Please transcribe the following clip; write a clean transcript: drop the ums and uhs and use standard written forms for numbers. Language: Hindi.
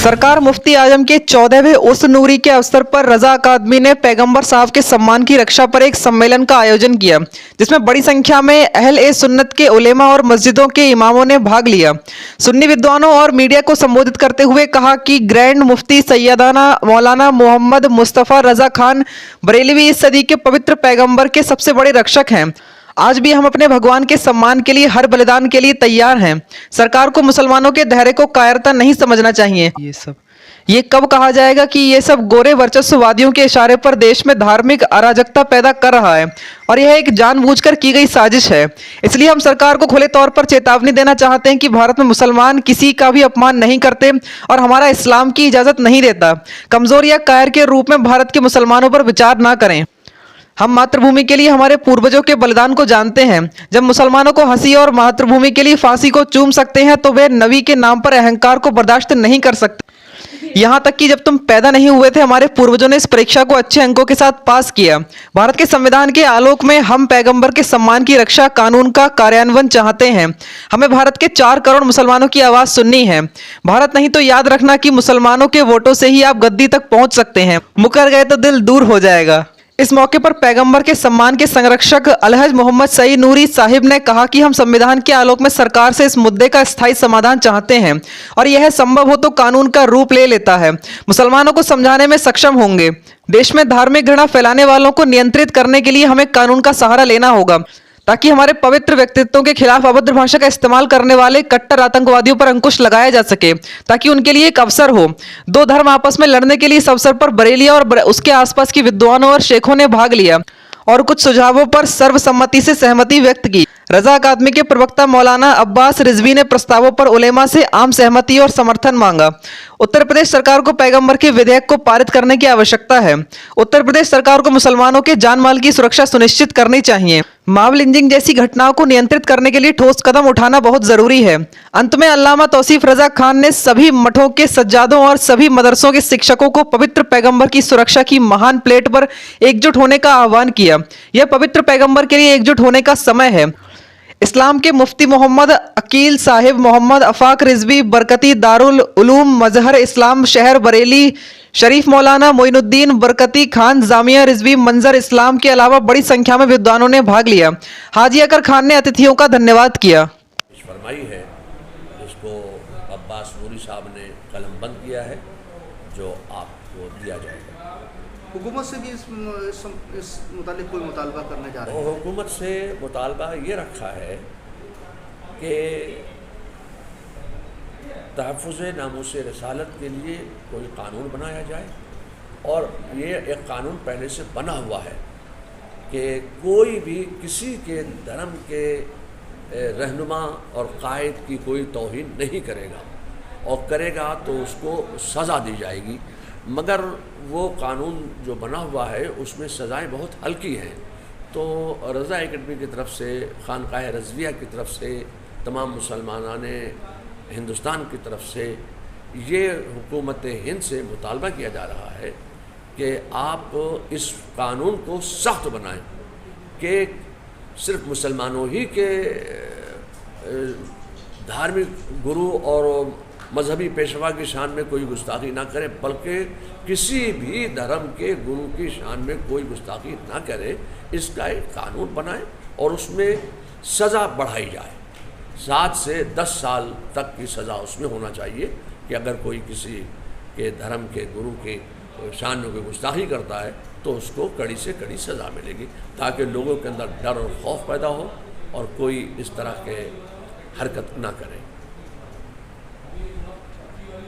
सरकार मुफ्ती आजम के 14वें उर्स नूरी के अवसर पर रजा अकादमी ने पैगंबर साहब के सम्मान की रक्षा पर एक सम्मेलन का आयोजन किया, जिसमें बड़ी संख्या में अहले सुन्नत के उलेमा और मस्जिदों के इमामों ने भाग लिया। सुन्नी विद्वानों और मीडिया को संबोधित करते हुए कहा कि ग्रैंड मुफ्ती सैयदाना मौलाना मोहम्मद मुस्तफ़ा रजा खान बरेलवी इस सदी के पवित्र पैगंबर के सबसे बड़े रक्षक हैं। आज भी हम अपने भगवान के सम्मान के लिए हर बलिदान के लिए तैयार हैं। सरकार को मुसलमानों के धैर्य को कायरता नहीं समझना चाहिए। ये कब कहा जाएगा कि ये सब गोरे वर्चस्ववादियों के इशारे पर देश में धार्मिक अराजकता पैदा कर रहा है और यह एक जानबूझकर की गई साजिश है। इसलिए हम सरकार को खुले तौर पर चेतावनी देना चाहते हैं कि भारत में मुसलमान किसी का भी अपमान नहीं करते और हमारा इस्लाम की इजाज़त नहीं देता। कमज़ोर या कायर के रूप में भारत के मुसलमानों पर विचार ना करें। हम मातृभूमि के लिए हमारे पूर्वजों के बलिदान को जानते हैं। जब मुसलमानों को हंसी और मातृभूमि के लिए फांसी को चूम सकते हैं तो वे नबी के नाम पर अहंकार को बर्दाश्त नहीं कर सकते। यहाँ तक कि जब तुम पैदा नहीं हुए थे, हमारे पूर्वजों ने इस परीक्षा को अच्छे अंकों के साथ पास किया। भारत के संविधान के आलोक में हम पैगंबर के सम्मान की रक्षा, कानून का कार्यान्वयन चाहते हैं। हमें भारत के 4 करोड़ मुसलमानों की आवाज़ सुननी है। भारत नहीं तो याद रखना कि मुसलमानों के वोटों से ही आप गद्दी तक पहुँच सकते हैं। मुकर गए तो दिल दूर हो जाएगा। इस मौके पर पैगंबर के सम्मान के संरक्षक अलहज मोहम्मद सईद नूरी साहिब ने कहा कि हम संविधान के आलोक में सरकार से इस मुद्दे का स्थायी समाधान चाहते हैं और यह संभव हो तो कानून का रूप ले लेता है। मुसलमानों को समझाने में सक्षम होंगे। देश में धार्मिक घृणा फैलाने वालों को नियंत्रित करने के लिए हमें कानून का सहारा लेना होगा, ताकि हमारे पवित्र व्यक्तित्वों के खिलाफ अभद्र भाषा का इस्तेमाल करने वाले कट्टर आतंकवादियों पर अंकुश लगाया जा सके, ताकि उनके लिए एक अवसर हो। 2 धर्म आपस में लड़ने के लिए इस अवसर पर बरेलिया और उसके आसपास के विद्वानों और शेखों ने भाग लिया और कुछ सुझावों पर सर्वसम्मति से सहमति व्यक्त की। रजा अकादमी के प्रवक्ता मौलाना अब्बास रिजवी ने प्रस्तावों पर उलेमा से आम सहमति और समर्थन मांगा। उत्तर प्रदेश सरकार को पैगंबर के विधेयक को पारित करने की आवश्यकता है। उत्तर प्रदेश सरकार को मुसलमानों के जान माल की सुरक्षा सुनिश्चित करनी चाहिए। मॉब लिंचिंग जैसी घटनाओं को नियंत्रित करने के लिए ठोस कदम उठाना बहुत जरूरी है। अंत में अल्लामा तौसीफ रजा खान ने सभी मठों के सज्जादों और सभी मदरसों के शिक्षकों को पवित्र पैगंबर की सुरक्षा की महान प्लेट पर एकजुट होने का आह्वान किया। यह पवित्र पैगंबर के लिए एकजुट होने का समय है। इस्लाम के मुफ्ती मोहम्मद अकील साहिब मोहम्मद अफाक रिजवी बरकती दारुल उलूम मजहर इस्लाम शहर बरेली शरीफ मौलाना मोइनुद्दीन बरकती खान जामिया रिजवी मंजर इस्लाम के अलावा बड़ी संख्या में विद्वानों ने भाग लिया। हाजी अकर खान ने अतिथियों का धन्यवाद किया। फरमाई है जिसको अब्बास नूरी साहब ने कलमबंद किया है, जो आपको दिया जाएगा। हुकूमत से भी इस मुतालिक कोई मुतालबा करने जा रहे हैं? हुकूमत से मुतालबा ये रखा है कि तहफ़्फ़ुज़ नामूस रसालत के लिए कोई कानून बनाया जाए, और ये एक कानून पहले से बना हुआ है कि कोई भी किसी के धर्म के रहनुमा और कायद की कोई तौहीन नहीं करेगा, और करेगा तो उसको सज़ा दी जाएगी। मगर वो कानून जो बना हुआ है उसमें सज़ाएं बहुत हल्की हैं। तो रज़ा एकेडमी की तरफ से, खानकाह रज़विया की तरफ से, तमाम मुसलमानान हिंदुस्तान की तरफ से ये हुकूमत हिंद से मुतालबा किया जा रहा है कि आप इस कानून को सख्त बनाएं कि सिर्फ मुसलमानों ही के धार्मिक गुरु और मजहबी पेशवा की शान में कोई गुस्ताखी ना करे, बल्कि किसी भी धर्म के गुरु की शान में कोई गुस्ताखी ना करे। इसका एक कानून बनाए और उसमें सज़ा बढ़ाई जाए। 7 से 10 साल तक की सज़ा उसमें होना चाहिए कि अगर कोई किसी के धर्म के गुरु के शान में कोई गुस्ताखी करता है तो उसको कड़ी से कड़ी सज़ा मिलेगी, ताकि लोगों के अंदर डर और खौफ पैदा हो और कोई इस तरह के हरकत ना करे।